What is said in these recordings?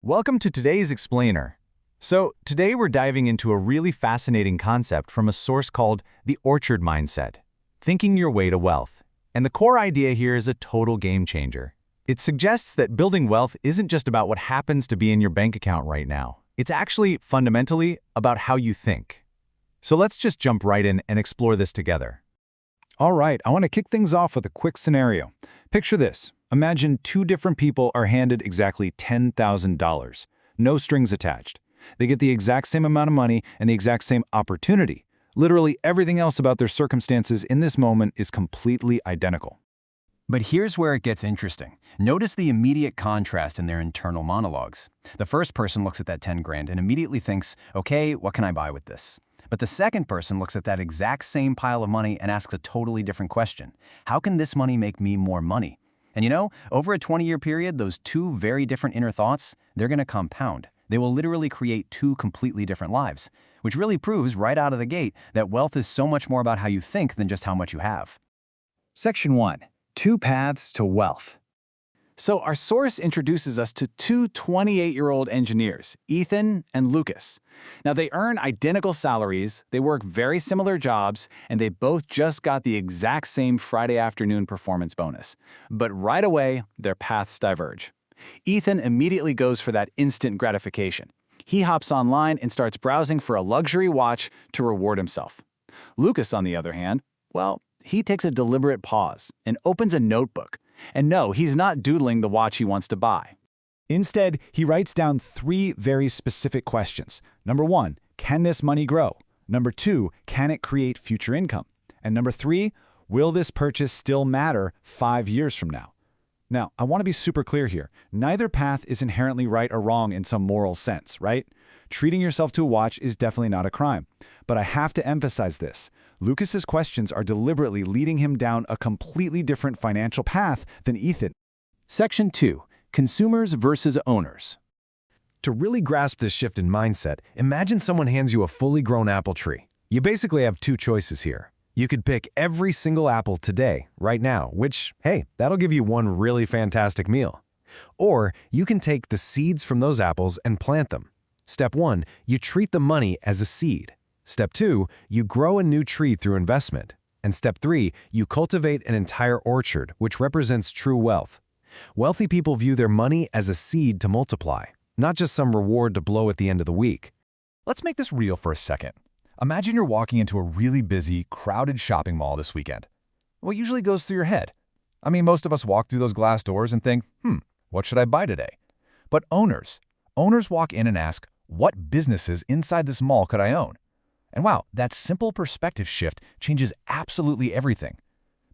Welcome to today's Explainer. So, today we're diving into a really fascinating concept from a source called the Orchard Mindset, thinking your way to wealth. And the core idea here is a total game changer. It suggests that building wealth isn't just about what happens to be in your bank account right now. It's actually, fundamentally, about how you think. So let's just jump right in and explore this together. All right, I want to kick things off with a quick scenario. Picture this. Imagine two different people are handed exactly $10,000. No strings attached. They get the exact same amount of money and the exact same opportunity. Literally everything else about their circumstances in this moment is completely identical. But here's where it gets interesting. Notice the immediate contrast in their internal monologues. The first person looks at that 10 grand and immediately thinks, okay, what can I buy with this? But the second person looks at that exact same pile of money and asks a totally different question. How can this money make me more money? And you know, over a 20-year period, those two very different inner thoughts, they're going to compound. They will literally create two completely different lives, which really proves right out of the gate that wealth is so much more about how you think than just how much you have. Section 1. Two paths to wealth. So our source introduces us to two 28-year-old engineers, Ethan and Lucas. Now they earn identical salaries, they work very similar jobs, and they both just got the exact same Friday afternoon performance bonus. But right away, their paths diverge. Ethan immediately goes for that instant gratification. He hops online and starts browsing for a luxury watch to reward himself. Lucas, on the other hand, well, he takes a deliberate pause and opens a notebook. And no, he's not doodling the watch he wants to buy. Instead, he writes down three very specific questions. Number 1, can this money grow? Number 2, can it create future income? And number 3, will this purchase still matter 5 years from now? Now, I want to be super clear here. Neither path is inherently right or wrong in some moral sense, right? Treating yourself to a watch is definitely not a crime. But I have to emphasize this. Lucas's questions are deliberately leading him down a completely different financial path than Ethan. Section 2. Consumers versus owners. To really grasp this shift in mindset, imagine someone hands you a fully grown apple tree. You basically have two choices here. You could pick every single apple today, right now, which, hey, that'll give you one really fantastic meal. Or you can take the seeds from those apples and plant them. Step 1, you treat the money as a seed. Step 2, you grow a new tree through investment. And step 3, you cultivate an entire orchard, which represents true wealth. Wealthy people view their money as a seed to multiply, not just some reward to blow at the end of the week. Let's make this real for a second. Imagine you're walking into a really busy, crowded shopping mall this weekend. What usually goes through your head? I mean, most of us walk through those glass doors and think, what should I buy today? But owners walk in and ask, what businesses inside this mall could I own? And wow, that simple perspective shift changes absolutely everything.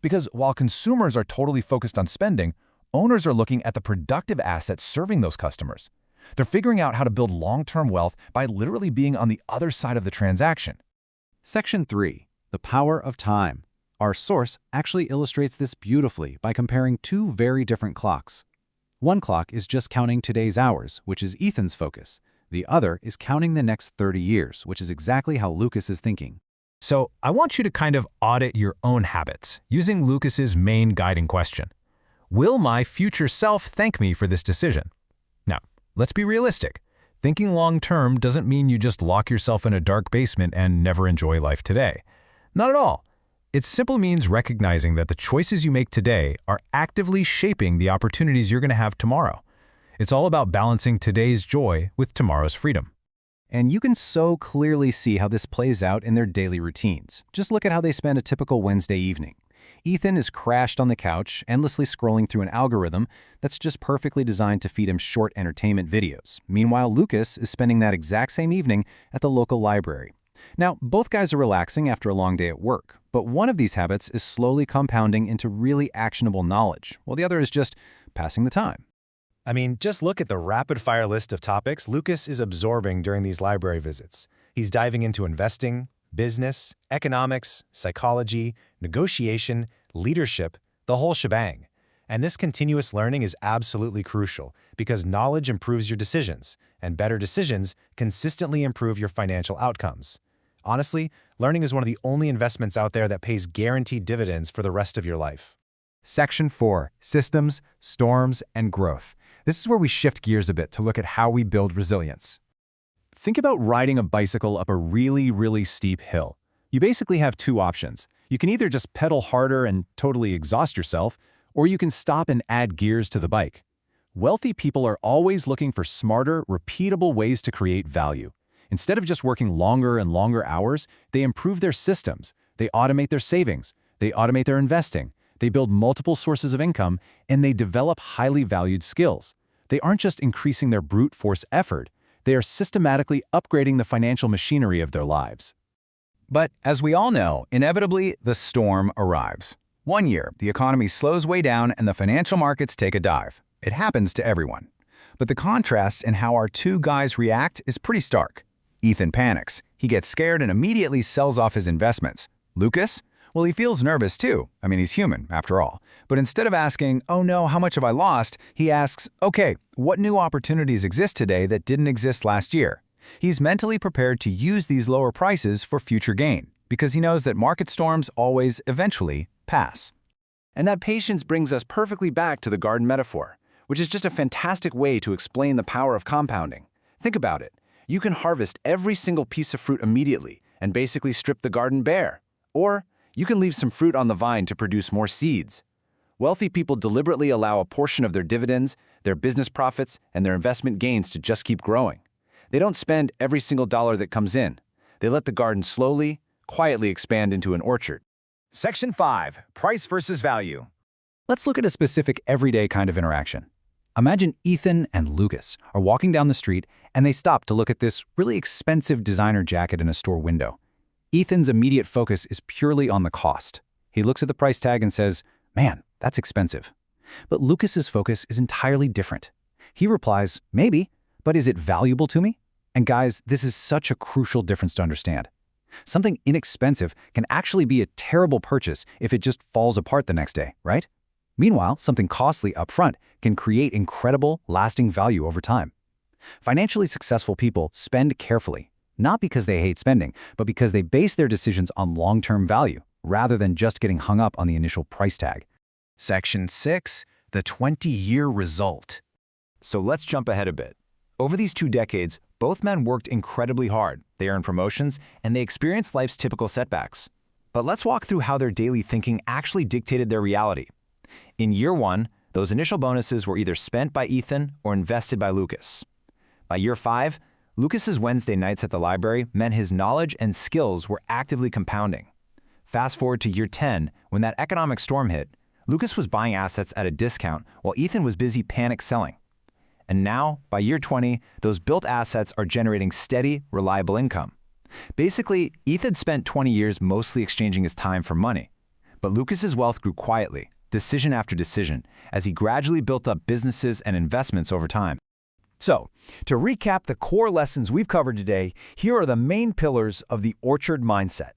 Because while consumers are totally focused on spending, owners are looking at the productive assets serving those customers. They're figuring out how to build long-term wealth by literally being on the other side of the transaction. Section 3. The power of time. Our source actually illustrates this beautifully by comparing two very different clocks. One clock is just counting today's hours, which is Ethan's focus. The other is counting the next 30 years, which is exactly how Lucas is thinking. So I want you to kind of audit your own habits using Lucas's main guiding question. Will my future self thank me for this decision? Now, let's be realistic. Thinking long-term doesn't mean you just lock yourself in a dark basement and never enjoy life today. Not at all. It simply means recognizing that the choices you make today are actively shaping the opportunities you're going to have tomorrow. It's all about balancing today's joy with tomorrow's freedom. And you can so clearly see how this plays out in their daily routines. Just look at how they spend a typical Wednesday evening. Ethan is crashed on the couch, endlessly scrolling through an algorithm that's just perfectly designed to feed him short entertainment videos. Meanwhile, Lucas is spending that exact same evening at the local library. Now, both guys are relaxing after a long day at work, but one of these habits is slowly compounding into really actionable knowledge, while the other is just passing the time. I mean, just look at the rapid-fire list of topics Lucas is absorbing during these library visits. He's diving into investing, business, economics, psychology, negotiation, leadership, the whole shebang. And this continuous learning is absolutely crucial because knowledge improves your decisions, and better decisions consistently improve your financial outcomes. Honestly, learning is one of the only investments out there that pays guaranteed dividends for the rest of your life. Section 4. Systems, Storms, and Growth. This is where we shift gears a bit to look at how we build resilience. Think about riding a bicycle up a really, really steep hill. You basically have two options. You can either just pedal harder and totally exhaust yourself, or you can stop and add gears to the bike. Wealthy people are always looking for smarter, repeatable ways to create value. Instead of just working longer and longer hours, they improve their systems. They automate their savings. They automate their investing. They build multiple sources of income, and they develop highly valued skills. They aren't just increasing their brute force effort. They are systematically upgrading the financial machinery of their lives. But as we all know, inevitably, the storm arrives. One year, the economy slows way down and the financial markets take a dive. It happens to everyone. But the contrast in how our two guys react is pretty stark. Ethan panics. He gets scared and immediately sells off his investments. Lucas? Well, he feels nervous too. I mean, he's human, after all. But instead of asking, "Oh no, how much have I lost?" he asks, "Okay, what new opportunities exist today that didn't exist last year?" He's mentally prepared to use these lower prices for future gain, because he knows that market storms always, eventually, pass. And that patience brings us perfectly back to the garden metaphor, which is just a fantastic way to explain the power of compounding. Think about it. You can harvest every single piece of fruit immediately and basically strip the garden bare. Or you can leave some fruit on the vine to produce more seeds. Wealthy people deliberately allow a portion of their dividends, their business profits, and their investment gains to just keep growing. They don't spend every single dollar that comes in. They let the garden slowly, quietly expand into an orchard. Section 5. Price versus value. Let's look at a specific everyday kind of interaction. Imagine Ethan and Lucas are walking down the street and they stop to look at this really expensive designer jacket in a store window. Ethan's immediate focus is purely on the cost. He looks at the price tag and says, "Man, that's expensive." But Lucas's focus is entirely different. He replies, "Maybe, but is it valuable to me?" And guys, this is such a crucial difference to understand. Something inexpensive can actually be a terrible purchase if it just falls apart the next day, right? Meanwhile, something costly upfront can create incredible, lasting value over time. Financially successful people spend carefully, not because they hate spending, but because they base their decisions on long-term value, rather than just getting hung up on the initial price tag. Section 6. The 20-year result. So let's jump ahead a bit. Over these 2 decades, both men worked incredibly hard. They earned promotions, and they experienced life's typical setbacks. But let's walk through how their daily thinking actually dictated their reality. In year 1, those initial bonuses were either spent by Ethan or invested by Lucas. By year 5, Lucas's Wednesday nights at the library meant his knowledge and skills were actively compounding. Fast forward to year 10, when that economic storm hit, Lucas was buying assets at a discount while Ethan was busy panic selling. And now, by year 20, those built assets are generating steady, reliable income. Basically, Ethan spent 20 years mostly exchanging his time for money. But Lucas's wealth grew quietly, decision after decision, as he gradually built up businesses and investments over time. So, to recap the core lessons we've covered today, here are the main pillars of the orchard mindset.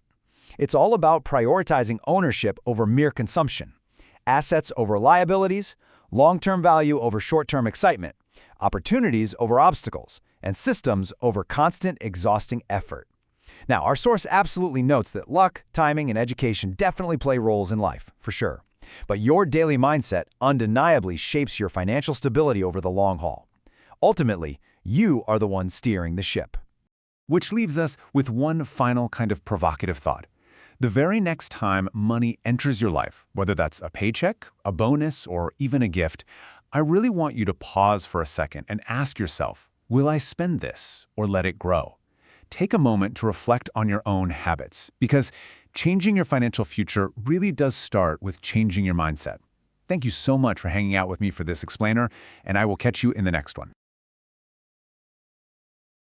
It's all about prioritizing ownership over mere consumption, assets over liabilities, long-term value over short-term excitement, opportunities over obstacles, and systems over constant, exhausting effort. Now, our source absolutely notes that luck, timing, and education definitely play roles in life, for sure. But your daily mindset undeniably shapes your financial stability over the long haul. Ultimately, you are the one steering the ship. Which leaves us with one final kind of provocative thought. The very next time money enters your life, whether that's a paycheck, a bonus, or even a gift, I really want you to pause for a second and ask yourself, will I spend this or let it grow? Take a moment to reflect on your own habits, because changing your financial future really does start with changing your mindset. Thank you so much for hanging out with me for this explainer, and I will catch you in the next one.